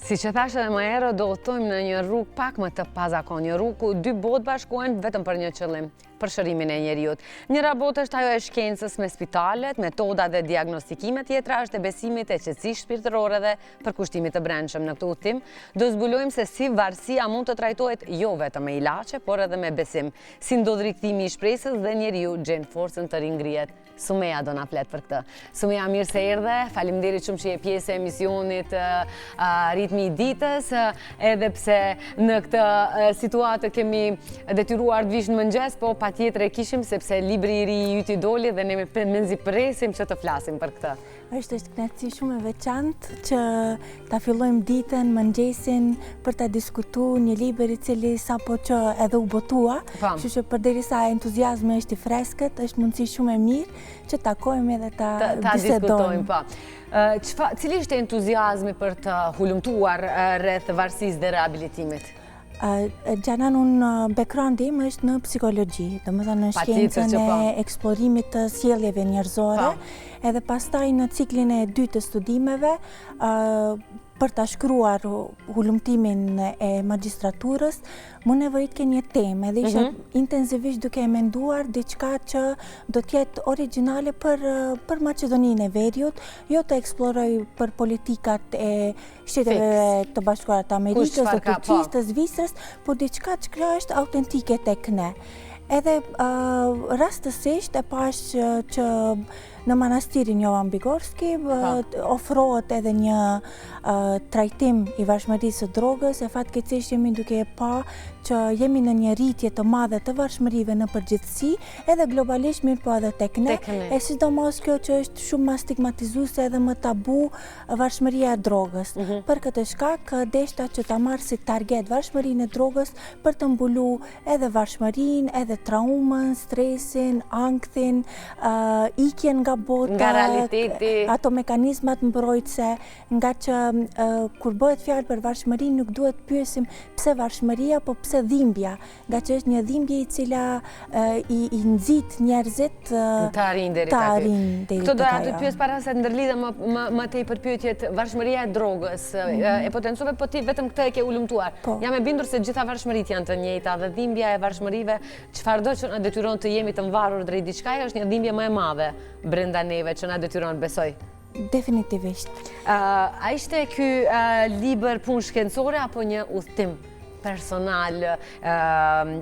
Si që thashtë edhe më herë, do thojmë në një rrugë pak më të pazakon, një rrugë ku dy botë bashkohen vetëm për një qëllim, për shërimin e njeriut. Njëra botë është ajo e shkencës me spitalet, metoda dhe diagnostikimet, tjetra është e besimit e qetësisë shpirtërore dhe përkushtimit të brendshëm. Në këtë udhtim, do zbulojmë se si varësia mund të trajtohet jo vetëm me ilaçe, por edhe me besim. Si ndodh rikthimi i shpresës dhe njeriu gjen forcën të ringrihet. Sumeja do na flet për këtë. Sumeja, mirë se erdhe, faleminderit shumë që je pjesë e emisionit Ritmi i ditës, edhe pse në këtë situatë kemi detyruar të vish në mëngjes, po patjetër e kishim sepse libri i ri i yti doli dhe ne menzi presim që të flasim për këtë. Është kënaqësi shumë e veçantë që ta fillojmë ditën, mëngjesin për ta diskutuar një libër i cili sapo që edhe u botua, kështu që përderisa entuziazmi është i freskët, është mundësi shumë e mirë që takojmë edhe ta bisedojmë. Po. Cili është entuziazmi për të hulumtuar rreth varësisë dhe rehabilitimit? Gjanan unë background-i im është në psikologji, domethënë në shkencën e eksplorimit të sjelljeve njerëzore, edhe pastaj në ciklin e dytë të studimeve për ta shkruar hulumtimin e magjistraturës, më nevojit ke një temë, edhe isha intensivisht duke e menduar diçka që do t'jetë origjinale për Maqedoninë e Veriut, jo të eksploroj për politikat e Shteteve të Bashkuara të Amerikës, të Turqisë, të Zvicrës, por diçka që është autentike tek ne. Edhe rastësisht e pash që në manastirin Jovan Bigorski ofrohet edhe një trajtim i varfërisë së drogës, e fatkeqësisht jemi duke e pa që jemi në një rritje të madhe të varfërive në përgjithësi, edhe globalisht mirë po edhe tek ne, e sidomos kjo që është shumë më stigmatizuese edhe më tabu varfëria e drogës. Për këtë shkak deshta që ta marr si target varfërinë e drogës për të mbuluar edhe varfërinë, edhe traumën, stresin, ankthin, ikjen nga bota, nga realiteti, ato mekanizmat mbrojtëse, nga që kur bëhet fjalë për varfërinë nuk duhet pyesim pse varfëria, po pse dhimbja, nga që është një dhimbje i cila i nxit njerëzit të arrin deri te aty. Këtë do të pyes para se të ndërlidhem më tej për pyetjet varfëria e drogës, e potencove, po ti vetëm këtë e ke ulumtuar. Jam e bindur se gjitha varfëritë janë të njëjta dhe dhimbja e varfërive, çfarëdo që na detyron të jemi të mvarur drejt diçkaje, është një dhimbje më e madhe brenda neve që na detyron, besoj. Definitivist. A ishte ky libër punë shkencore apo një udhtim personal,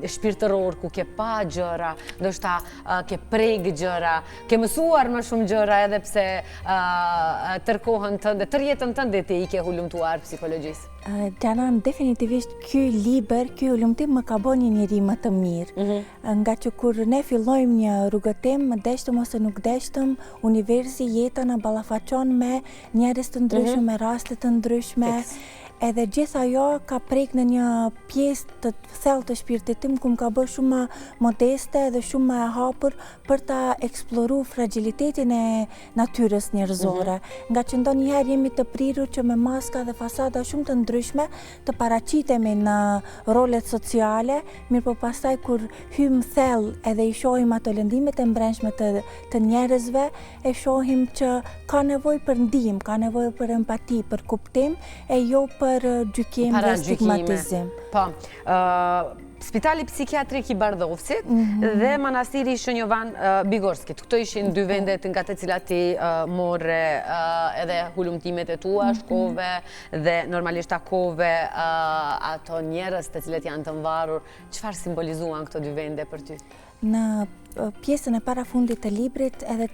shpirtëror, ku ke pa gjëra, ndoshta ke prek gjëra, ke mësuar më shumë gjëra, edhe pse tërkohën tënde, tër jetën tënde ti i ke hulumtuar psikologjisë? Gjanan, definitivisht ky libër, ky hulumtim më ka bërë një njeri më të mirë. Nga që kur ne fillojmë një rrugëtim, deshtëm ose nuk deshtëm, universi, jeta na ballafaqon me njerëz të ndryshëm, me raste të ndryshme. Edhe gjithë ajo ka prek në një pjesë të thellë të shpirtit tim ku më ka bërë shumë modeste dhe shumë më e hapur për ta eksploruar fragilitetin e natyrës njerëzore. Nga që ndonjëherë jemi të prirur që me maska dhe fasada shumë të ndryshme të paraqitemi në rolet sociale, mirë po pastaj kur hym thellë edhe i shohim ato lëndimet e brendshme të njerëzve, e shohim që ka nevojë për ndihmë, ka nevojë për empati, për kuptim, e jo për gjykim dhe stigmatizim. Po, Spitali Psikiatrik i Bardhovësit dhe manastiri i Shën Jovan Bigorskit. Këto ishin dy vendet nga të cilat ti morre edhe hulumtimet e tua, shkove dhe normalisht takove ato njerëz të cilët janë të mvarur. Çfarë simbolizuan këto dy vende për ty? Në pjesën e parafundit të librit edhe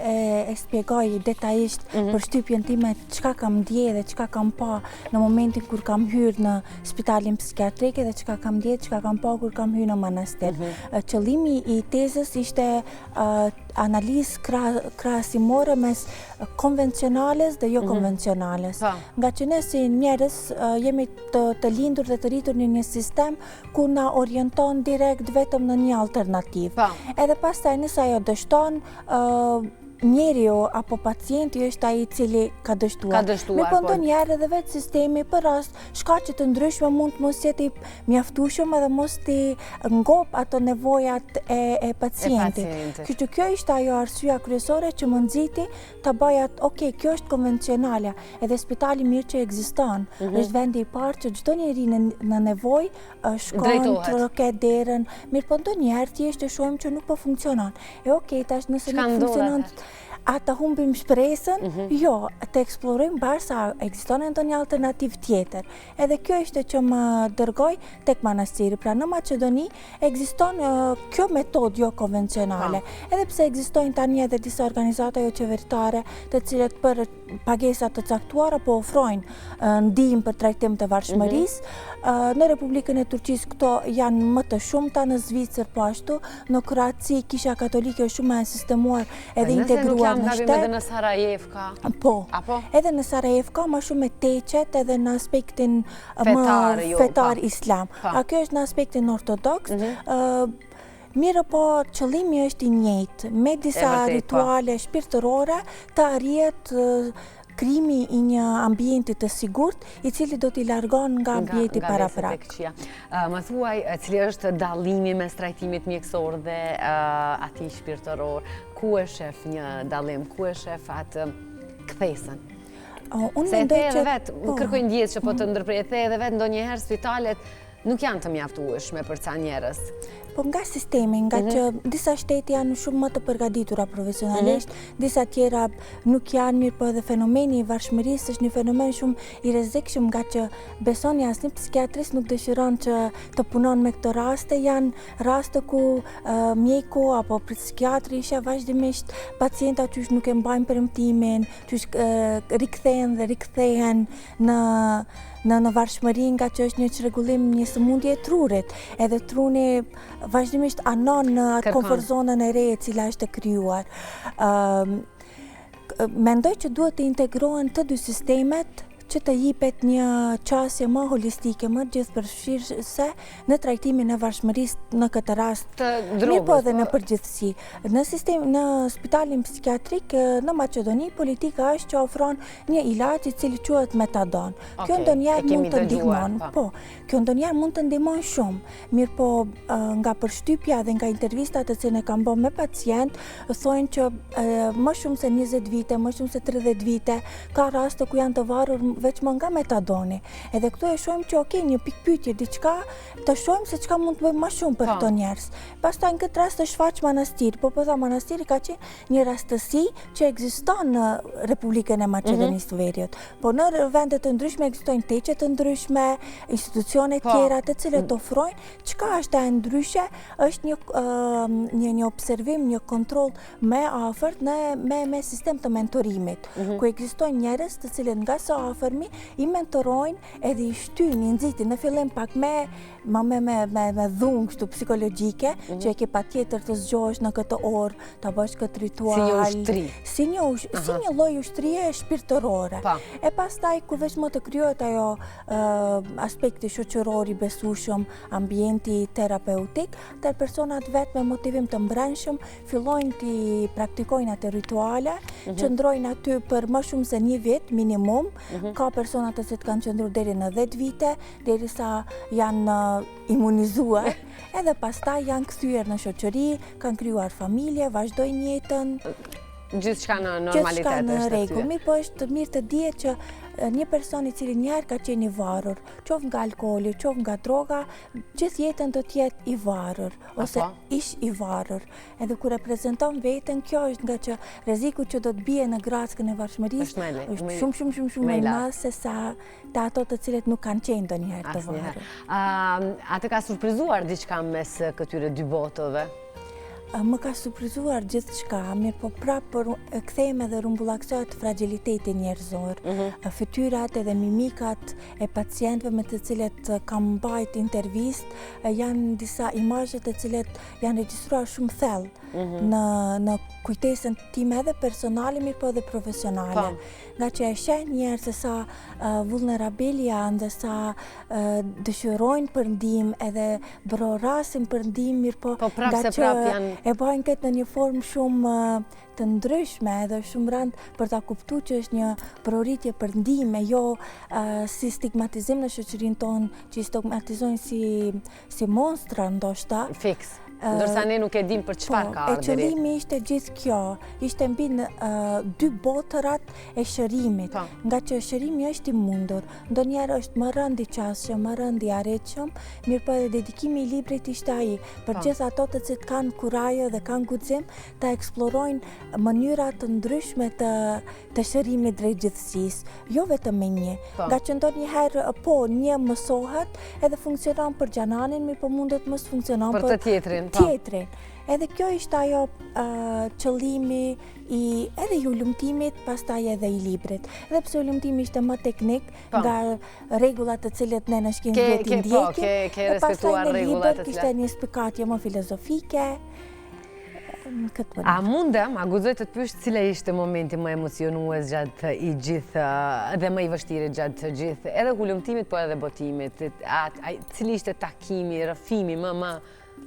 e shpjegoj detajisht për shtypjen time çka kam ndjerë dhe çka kam pa në momentin kur kam hyrë në spitalin psikiatrik dhe çka kam ndjerë, çka kam pa kur kam hyrë në manastir. Qëllimi i tezës ishte analizë krahasimore mes konvencionales dhe jo konvencionales. Nga që ne si njerëz jemi të lindur dhe të rritur në një sistem ku na orienton direkt vetëm në një alternativë. Edhe pastaj nëse ajo dështon, njeriu apo pacienti është ai i cili ka dështuar. Me ndonjëherë edhe vetë sistemi për rast shkaqe të ndryshme mund të mos jetë i mjaftueshëm edhe mos të ngop ato nevojat e pacientit. Kështu që kjo ishte ajo arsyeja kryesore që më nxiti ta bëja, okay, kjo është konvencionale, edhe spitali mirë që ekziston. Është vendi i parë që çdo njeri në nevojë shkon, troket derën, mirë po ndonjëherë thjesht e shohim që nuk po funksionon. Okay, tash nëse nuk funksionon, a të humbim shpresën? Jo, të eksplorojmë barsa ekziston ndonjë alternativë tjetër. Edhe kjo ishte që më dërgoj tek manastiri. Pra në Maqedoni ekziston kjo metodë jo konvencionale. Edhe pse ekzistojnë tani edhe disa organizata jo qeveritare të cilët për pagesa të caktuara po ofrojnë ndihmë për trajtim të varfshmërisë. Në Republikën e Turqisë këto janë më të shumta, në Zvicër po ashtu, në Kroaci Kisha Katolike është shumë e sistemuar edhe integruar në shtet. Edhe në Sarajev ka? Po, edhe në Sarajev ka ma shumë e teqet edhe në aspektin fetar islam. A kjo është në aspektin ortodoks. Mirë po qëllimi është i njëjtë, me disa rituale shpirtërore të arrihet krijimi i një ambienti të sigurt i cili do t'i largon nga ambienti paraprak. Më thuaj, cili është dallimi mes trajtimit mjekësor dhe atij shpirtëror? Ku e shef një dallim, ku e shef atë kthesën? Se e the edhe vetë, kërkoj ndjes që po të ndërprej, e the edhe vetë ndonjëherë spitalet nuk janë të mjaftueshme për ca njerëz. Po nga sistemi, nga që disa shtete janë shumë më të përgatitura profesionalisht, disa tjera nuk janë, mirë po edhe fenomeni i varfshmërisë është një fenomen shumë i rrezikshëm, nga që besoni asnjë psikiatrist nuk dëshiron që të punon me këto raste, janë raste ku mjeku apo psikiatri isha vazhdimisht pacienta që nuk e mbajnë premtimin, që rikthehen dhe rikthehen në varfshmëri, nga që është një çrregullim, një sëmundje e trurit, edhe truni vazhdimisht anon në atë komfort zonën e re e cila është e krijuar. Mendoj që duhet të integrohen të dy sistemet që të jipet një qasje më holistike, më gjithëpërfshirëse në trajtimin e varfshmërisë në këtë rast. Mirë po edhe në përgjithësi. Në spitalin psikiatrik në Maqedoni, politika është që ofron një ilaç i cili quhet metadon. Kjo ndonjëherë mund të ndihmon. Po, kjo ndonjëherë mund të ndihmon shumë. Mirë po nga përshtypja dhe nga intervistat të cilën e kam bërë me pacient, thonë që më shumë se 20 vite, më shumë se 30 vite, ka raste ku janë të varur veç më nga metadoni. Edhe këtu e shohim që një pikpyetje, diçka, të shohim se çka mund të bëjmë më shumë për këto njerëz. Pastaj në këtë rast të shfaq manastiri, po po tha manastiri ka qenë një rastësi që ekziston në Republikën e Maqedonisë të Veriut. Po në vende të ndryshme ekzistojnë teqe të ndryshme, institucione tjera të cilët ofrojnë çka është e ndryshe, është një observim, një kontroll më afërt me sistem të mentorimit, ku ekzistojnë njerëz të cilët nga së afërmi i mentorojnë edhe i shtyn, i nxitin në fillim pak me dhunë kështu psikologjike, që e ke patjetër të zgjohesh në këtë orë, ta bësh këtë ritual. Si një ushtri. Si një lloj ushtrie shpirtërore. E pastaj kur veç më të krijohet ajo aspekti shoqëror i besueshëm, ambienti terapeutik, të personat vetë me motivim të brendshëm fillojnë të praktikojnë atë rituale, qëndrojnë aty për më shumë se 1 vit minimum. Ka personat të cilët kanë qëndruar deri në 10 vite, derisa janë imunizuar, edhe pastaj janë kthyer në shoqëri, kanë krijuar familje, vazhdojnë jetën. Gjithçka në normalitet është në rregull. Mirë po është mirë të dihet që një person i cili njëherë ka qenë i varur, qoftë nga alkooli, qoftë nga droga, gjithë jetën do të jetë i varur ose ish i varur. Edhe kur e prezanton veten, kjo është nga që rreziku që do të bie në grackën e varfshmërisë është shumë më i madh se sa të ato të cilët nuk kanë qenë ndonjëherë të varur. A të ka surprizuar diçka mes këtyre dy botëve? Më ka surprizuar gjithçka, mirë po prapë kthehemi edhe rumbullaksohet fragiliteti njerëzor. Fytyrat edhe mimikat e pacientëve me të cilët kam mbajt intervistë janë disa imazhe të cilët janë regjistruar shumë thellë në kujtesën time edhe personale, mirë po edhe profesionale. nga që e sheh njerë se sa vulnerabil janë dhe sa dëshirojnë për ndihmë edhe brorasin për ndihmë, mirë po nga që e bajnë këtë në një formë shumë të ndryshme edhe shumë rënd për ta kuptu që është një proritje për ndihmë, jo si stigmatizim në shoqërinë tonë që i stigmatizojnë si monstra ndoshta. Fiks. Ndërsa ne nuk e dim për çfarë ka ardhur. E qëllimi ishte gjithë kjo, ishte mbi në dy botërat e shërimit, nga që shërimi është i mundur, ndonjëherë është më rënd i qasshëm, më rënd i arritshëm, mirë po edhe dedikimi i librit ishte ai, për gjithë ato të cilët kanë kurajë dhe kanë guxim ta eksplorojnë mënyra të ndryshme të shërimit drejt gjithësisë, jo vetëm me një, nga që ndonjëherë po një mësohet edhe funksionon për xhananin, mirë po mundet mos funksionon për të tjetrin. Edhe kjo ishte ajo qëllimi edhe i ulumtimit, pastaj edhe i librit. Edhe pse ulumtimi ishte më teknik nga rregullat të cilët ne në shkencë i ndjekim, ke respektuar rregullat të cilat. Kishte një spikatje më filozofike. A mundem, a guxoj të të pyes cila ishte momenti më emocionues gjatë i gjithë dhe më i vështirë gjatë të gjithë, edhe ulumtimit po edhe botimit, cili ishte takimi, rrëfimi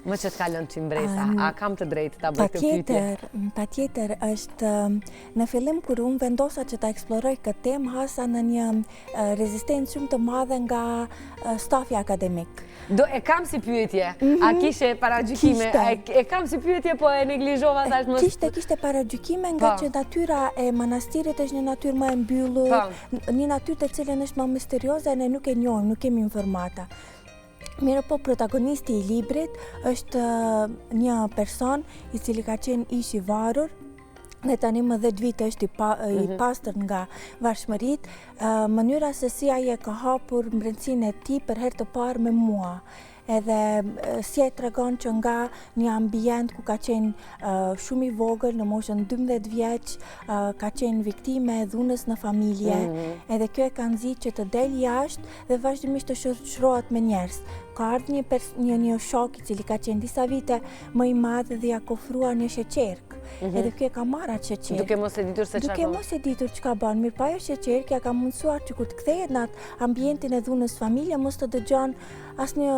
më që të kalon ty mbresa, a kam të drejtë ta bëj këtë pyetje? Patjetër, është në fillim kur unë vendosa që ta eksploroj këtë temë, hasa në një rezistencë shumë të madhe nga stafi akademik. E kam si pyetje, a kishe paragjykime? E kam si pyetje, po e neglizhova tash më. Kishte paragjykime nga që natyra e manastirit është një natyrë më e mbyllur, një natyrë të cilën është më misterioze e ne nuk e njohim, nuk kemi informata. Mirë po protagonisti i librit është një person i cili ka qenë ish i varur, dhe tani më 10 vite është i pastër nga varfshmëritë, mënyra se si ai e ka hapur mbrëmsinë e tij për herë të parë me mua. Edhe si e tregon që nga një ambient ku ka qenë shumë i vogël, në moshën 12 vjeç, ka qenë viktime e dhunës në familje, edhe kjo e ka nxit që të del jashtë dhe vazhdimisht të shoqërohet me njerëz. Ka ardhur një shok i cili ka qenë disa vite më i madh dhe ja ka ofruar një sheqerk. Edhe kjo e ka marrë atë sheqerk. Duke mos e ditur se çfarë. Duke mos e ditur çka bën, mirë pa ajo sheqerk ja ka mundsuar që kur të kthehet në atë ambientin e dhunës familje mos të dëgjon asnjë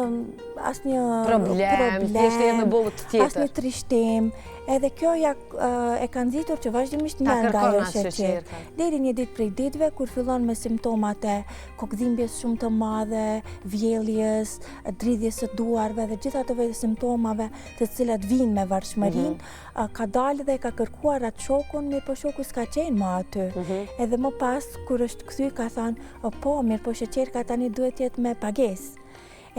problem, thjesht në botë tjetër. Asnjë trishtim. Edhe kjo e ka nxitur që vazhdimisht merr nga ajo sheqerk. Deri një ditë prej ditëve kur fillon me simptomat e kokëdhimbjes shumë të madhe, vjelljes, dridhjes së duarve dhe gjithë ato simptomave të cilat vijnë me varfshmërinë, ka dalë dhe ka kërkuar atë shokun, mirë po shoku s'ka qenë më aty. Edhe më pas kur është kthyer ka thënë, po, mirë po sheqerka tani duhet jetë me pagesë.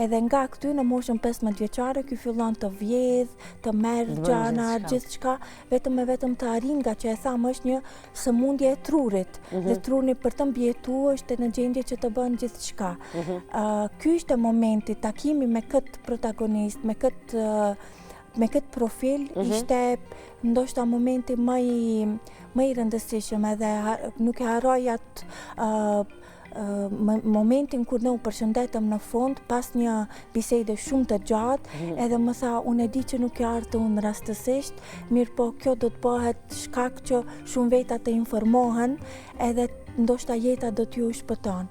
Edhe nga këty në moshën 15 vjeçare ky fillon të vjedh, të merr gjana, gjithçka, vetëm të arrin, nga që e tham është një sëmundje e trurit. Dhe truri për të mbijetuar është në gjendje që të bën gjithçka. Ky ishte momenti, takimi me këtë protagonist, me këtë profil, ishte ndoshta momenti më i rëndësishëm, edhe nuk e harroj atë momentin kur ne u përshëndetëm në fund pas një bisede shumë të gjatë, edhe më tha, unë e di që nuk e ardhë unë rastësisht, mirë po kjo do të bëhet shkak që shumë veta të informohen, edhe ndoshta jeta do t'ju shpëton.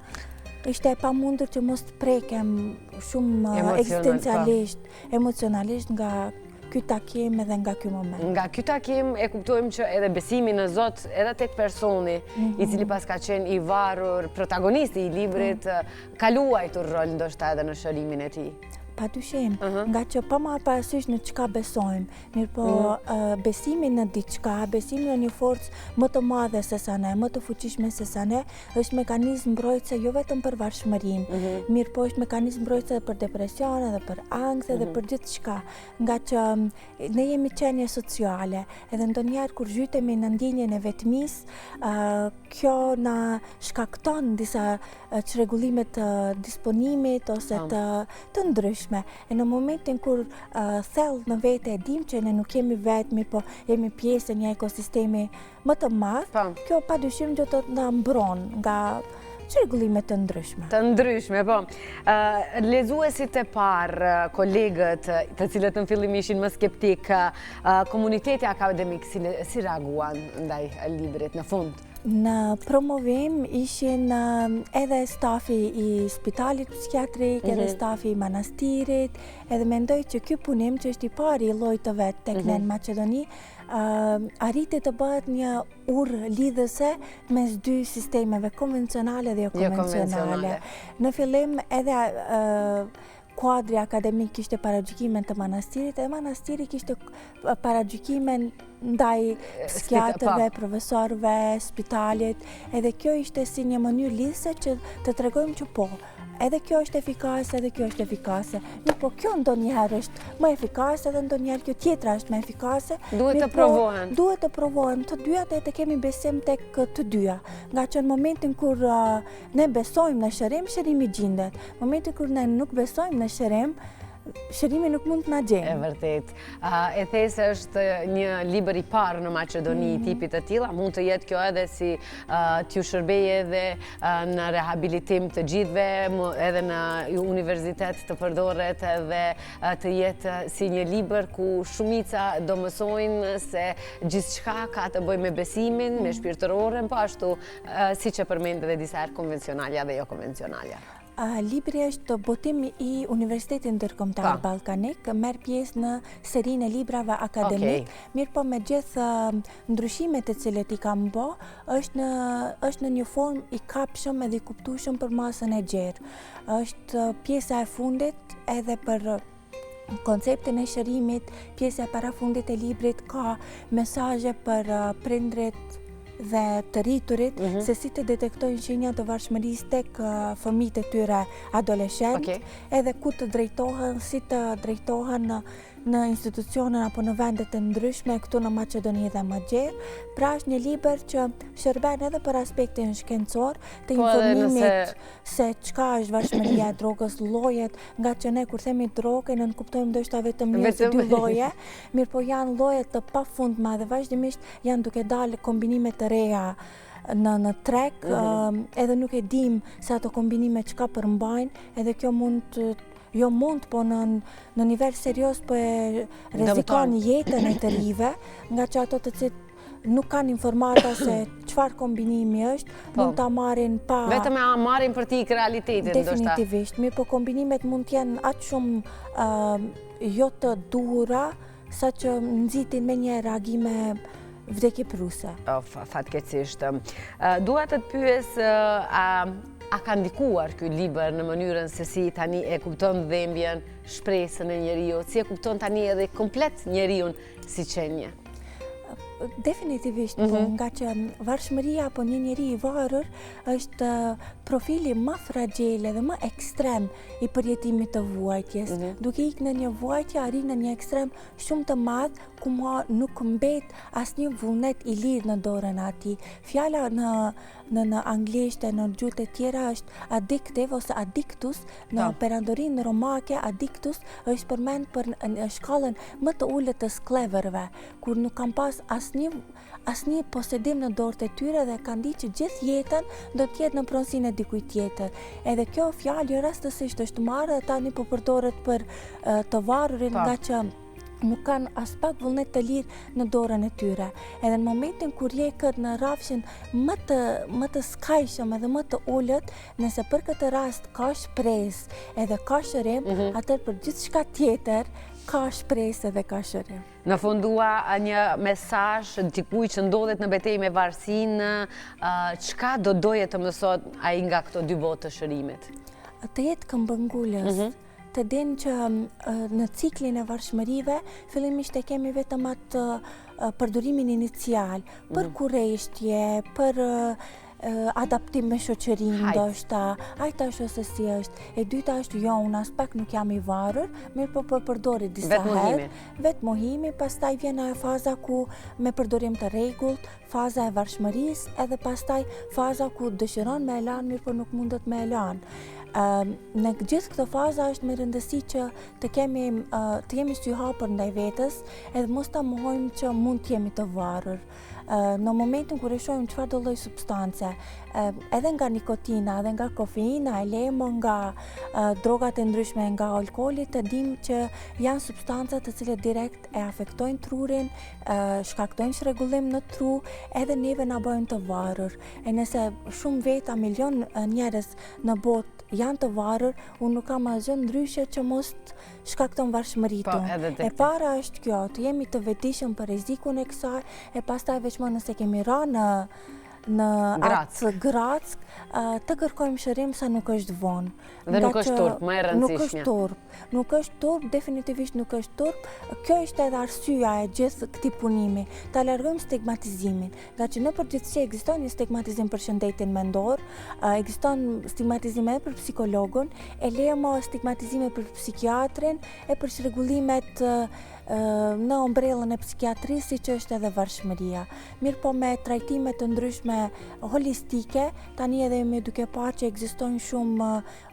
Ishte e pamundur që mos të prekem shumë ekzistencialisht, emocionalisht nga ky takim edhe nga ky moment. Nga ky takim e kuptojmë që edhe besimi në Zot, edhe tek personi i cili pas ka qenë i varur, protagonisti i librit, ka luajtur rol ndoshta edhe në shërimin e tij. Padyshim, nga që pa marrë parasysh në çka besojmë, mirë po besimi në diçka, besimi në një forcë më të madhe se sa ne, më të fuqishme se sa ne, është mekanizëm mbrojtëse jo vetëm për varfshmërinë, mirë po është mekanizëm mbrojtëse edhe për depresion, edhe për ankth, edhe për gjithçka, nga që ne jemi qenie sociale, edhe ndonjëherë kur zhytemi në ndjenjen e vetmisë, kjo na shkakton disa çrregullime të disponimit ose të ndryshme. E në momentin kur thellë në vete e dim që ne nuk jemi vetmi, po jemi pjesë e një ekosistemi më të madh, kjo padyshim do të na mbron nga çrregullime të ndryshme. Të ndryshme, po. Lexuesit e parë, kolegët, të cilët në fillim ishin më skeptik, komuniteti akademik si reaguan ndaj librit në fund? Në promovim ishin edhe stafi I spitalit psikiatrik, edhe stafi I manastirit, edhe mendoj që ky punim që është I pari I llojit të vet tek ne në Maqedoni, arriti të bëhet një urë lidhëse mes dy sistemeve konvencionale dhe jo konvencionale. Në fillim edhe kuadri akademik kishte paragjykimen të manastirit, edhe manastiri kishte paragjykimen ndaj psikiatrëve, profesorëve, spitalit, edhe kjo ishte si një mënyrë lidhëse që të tregojmë që po, edhe kjo është efikase, edhe kjo është efikase. Po kjo ndonjëherë është më efikase edhe ndonjëherë kjo tjetra është më efikase. Duhet të provohen. Duhet të provohen të dyja dhe të kemi besim tek të dyja. Nga që në momentin kur ne besojmë në shërim, shërimi gjendet. Në momentin kur ne nuk besojmë në shërim, shërimi nuk mund të na gjejë. E vërtet. E thesë është një libër I parë në Maqedoni I tipit të tilla, mund të jetë kjo edhe si t'ju shërbejë edhe në rehabilitim të gjithëve, edhe në universitet të përdoret edhe të jetë si një libër ku shumica do mësojnë se gjithçka ka të bëjë me besimin, me shpirtëroren, po ashtu siç e përmendë edhe disa herë konvencionalja dhe jo konvencionalja. Libri është botim I Universitetit Ndërkombëtar Ballkanik, merr pjesë në serinë e librave akademik, mirë po me gjithë ndryshimet të cilet I kam bë, është në një formë I kapshëm edhe I kuptueshëm për masën e gjerë. Është pjesa e fundit edhe për konceptin e shërimit, pjesa e parafundit e librit ka mesazhe për prindrit dhe të rriturit, se si të detektojnë shenja të varfshmërisë tek fëmijët e tyre adoleshent, edhe ku të drejtohen, si të drejtohen në institucionet apo në vendet të ndryshme këtu në Maqedoni dhe më gjerë. Pra është një libër që shërben edhe për aspektin shkencor, të informimit se çka është varfshmëria e drogës, llojet, nga që ne kur themi drogë, ne kuptojmë ndoshta vetëm një ose dy lloje, mirë po janë lloje të pafundme dhe vazhdimisht janë duke dalë kombinime të reja në treg, edhe nuk e dim se ato kombinime çka përmbajnë, edhe kjo po në nivel serios po e rrezikon jetën e të rive, nga që ato të cilët nuk kanë informata se çfarë kombinimi është, mund ta marrin pa vetëm e marrin për t'ik realitetin ndoshta. Definitivisht, mirë po kombinimet mund të jenë aq shumë jo të duhura, saqë nxitin me një reagime vdekjepruse. Fatkeqësisht. Dua të të pyes a ka ndikuar ky libër në mënyrën se si tani e kupton dhimbjen, shpresën e njeriu, si e kupton tani edhe komplet njeriun si qenie? Definitivisht, nga që varfshmëria apo një njeri I varur është profili më fragjil dhe më ekstrem I përjetimit të vuajtjes. Duke ikë në një vuajtje, arrin në një ekstrem shumë të madh ku nuk mbet asnjë vullnet I lidh në dorën e atij. Fjala në anglisht e në gjuhët e tjera është addictive ose addictus, në perandorinë romake addictus është përmend për në shkallën më të ulët të skleverëve, kur nuk kanë pas asnjë posedim në dorët e tyre dhe kanë ditë që gjithë jetën do të jetë në pronësinë e dikujt tjetër. Edhe kjo fjalë rastësisht është marrë dhe tani po përdoret për të varurin, nga që nuk kanë as pak vullnet të lirë në dorën e tyre. Edhe në momentin kur je këtë në rrafshin më të skajshëm edhe më të ulët, nëse për këtë rast ka shpresë edhe ka shërim, atëherë për gjithçka tjetër ka shpresë dhe ka shërim. Në fundua një mesazh dikujt që ndodhet në betejë me varësinë, çka do doje të mësot ai nga këto dy botë të shërimit? Të jetë këmbëngulës, të dinë që në ciklin e varfshmërive fillimisht e kemi vetëm atë përdorimin inicial për kurreshtje, për adaptim me shoqërinë ndoshta, ajta është ose si është. E dyta është jo, unë as pak nuk jam I varur, mirë po përdori disa herë. Vetë mohimi, pastaj vjen ajo faza ku me përdorim të rregullt, faza e varfshmërisë, edhe pastaj faza ku dëshiron me e lanë, mirë po nuk mundet me e lanë. Në gjithë këto faza është me rëndësi që të jemi sy hapur ndaj vetes, edhe mos ta mohojmë që mund të jemi të varur. në momentin kur e shohim çfarë do lloj substance, edhe nga nikotina, edhe nga kofeina, e lemo, nga drogat e ndryshme, nga alkooli, të dim që janë substanca të cilat direkt e afektojnë trurin, shkaktojnë çrregullim në tru, edhe neve na bëjnë të varur. E nëse shumë veta, milion njerëz në botë janë të varur, unë nuk kam asgjë ndryshe që mos shkakton varfëmëri tonë. E para është kjo, të jemi të vetëdijshëm për rrezikun e kësaj, e pastaj veçmë nëse kemi ra në atë Grack, të kërkojmë shërim sa nuk është vonë. Dhe nuk është turp, më e rëndësishmja. Nuk është turp, definitivisht nuk është turp. Kjo është edhe arsyeja e gjithë këtij punimi, ta largojmë stigmatizimin, nga që në përgjithësi ekziston një stigmatizim për shëndetin mendor, ekziston stigmatizim edhe për psikologun, e lemo stigmatizime për psikiatrin, e për çrregullimet në ombrellën e psikiatrisë, siç është edhe varfëmëria. Mirë po me trajtime të ndryshme holistike, tani edhe me duke parë që ekzistojnë shumë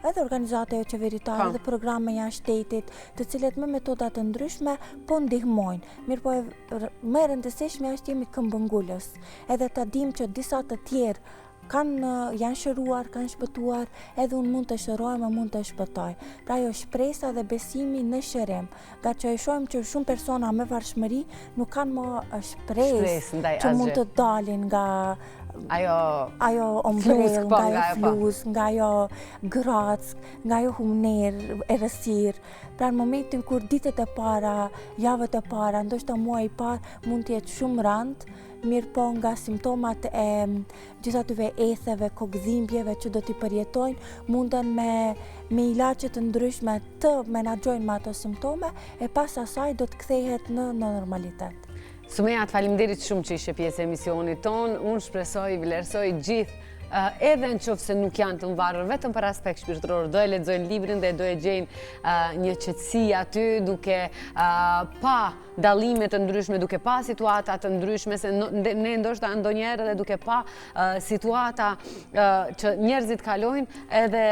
edhe organizate qeveritare dhe programe jashtë shtetit, të cilet me metoda të ndryshme po ndihmojnë. Mirë po më e rëndësishme është jemi këmbëngulës, edhe ta dim që disa të tjerë janë shëruar, kanë shpëtuar, edhe unë mund të shëroj, më mund të shpëtoj. Pra jo shpresa dhe besimi në shërim, nga që e shohim që shumë persona me varfëmëri nuk kanë më shpresë që mund të dalin nga ajo ombrellë, nga ajo flus, nga ajo Grack, nga ajo humner, errësirë. Pra në momentin kur ditët e para, javët e para, ndoshta muaj i parë mund të jetë shumë rënd, mirë po nga simptomat e gjithë atyve etheve, kokëdhimbjeve që do t'i përjetojnë, munden me ilaçe të ndryshme të menaxhojnë me ato simptome, e pas asaj do të kthehet në normalitet. Sumeja, faleminderit shumë që ishe pjesë e emisionit tonë. Unë shpresoj, vlerësoj gjithë, edhe në qoftë se nuk janë të varur vetëm për aspekt shpirtëror, do e lexojnë librin dhe do e gjejnë një qetësi aty, duke pa dallime të ndryshme, duke pa situata të ndryshme, se ne ndoshta ndonjëherë edhe duke pa situata që njerëzit kalojnë, edhe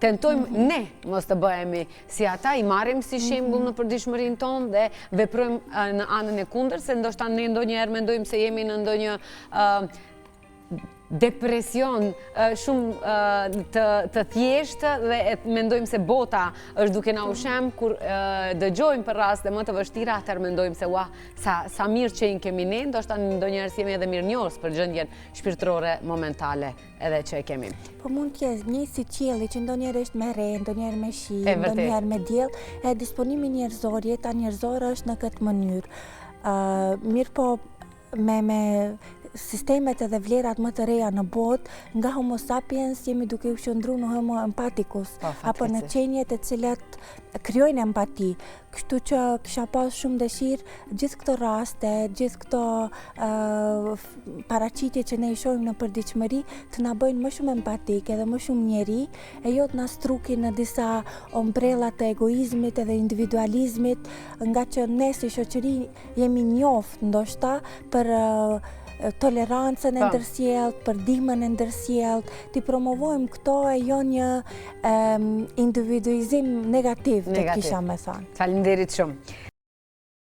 tentojmë ne mos të bëhemi si ata, i marrim si shembull në përditshmërinë tonë dhe veprojmë në anën e kundërt, se ndoshta ne ndonjëherë mendojmë se jemi në ndonjë depresion shumë të thjeshtë dhe mendojmë se bota është duke na ushem, kur dëgjojmë për raste më të vështira, atëherë mendojmë se sa mirë që i kemi ne, ndoshta ndonjëherë jemi edhe mirënjohës për gjendjen shpirtërore momentale edhe që e kemi. Po mund të jetë një si qielli që ndonjëherë është me re, ndonjëherë me shi, ndonjëherë me diell, e disponimi njerëzor, jeta njerëzore është në këtë mënyrë. Mirë po me sistemet edhe vlerat më të reja në botë, nga Homo sapiens jemi duke u qëndruar në Homo empathicus, apo në qenjet e cilat krijojnë empati. Kështu që kisha pas shumë dëshirë gjithë këto raste, gjithë këto paraqitje që ne i shohim në përditshmëri të na bëjnë më shumë empatik edhe më shumë njeri, e jo të na strukin në disa ombrella të egoizmit edhe individualizmit, nga që ne si shoqëri jemi njoft ndoshta për tolerancën e ndërsjellët, për ndihmën e ndërsjellët, t'i promovojmë këto e jo një individuizim negativ, të kisha me thënë. Faleminderit shumë.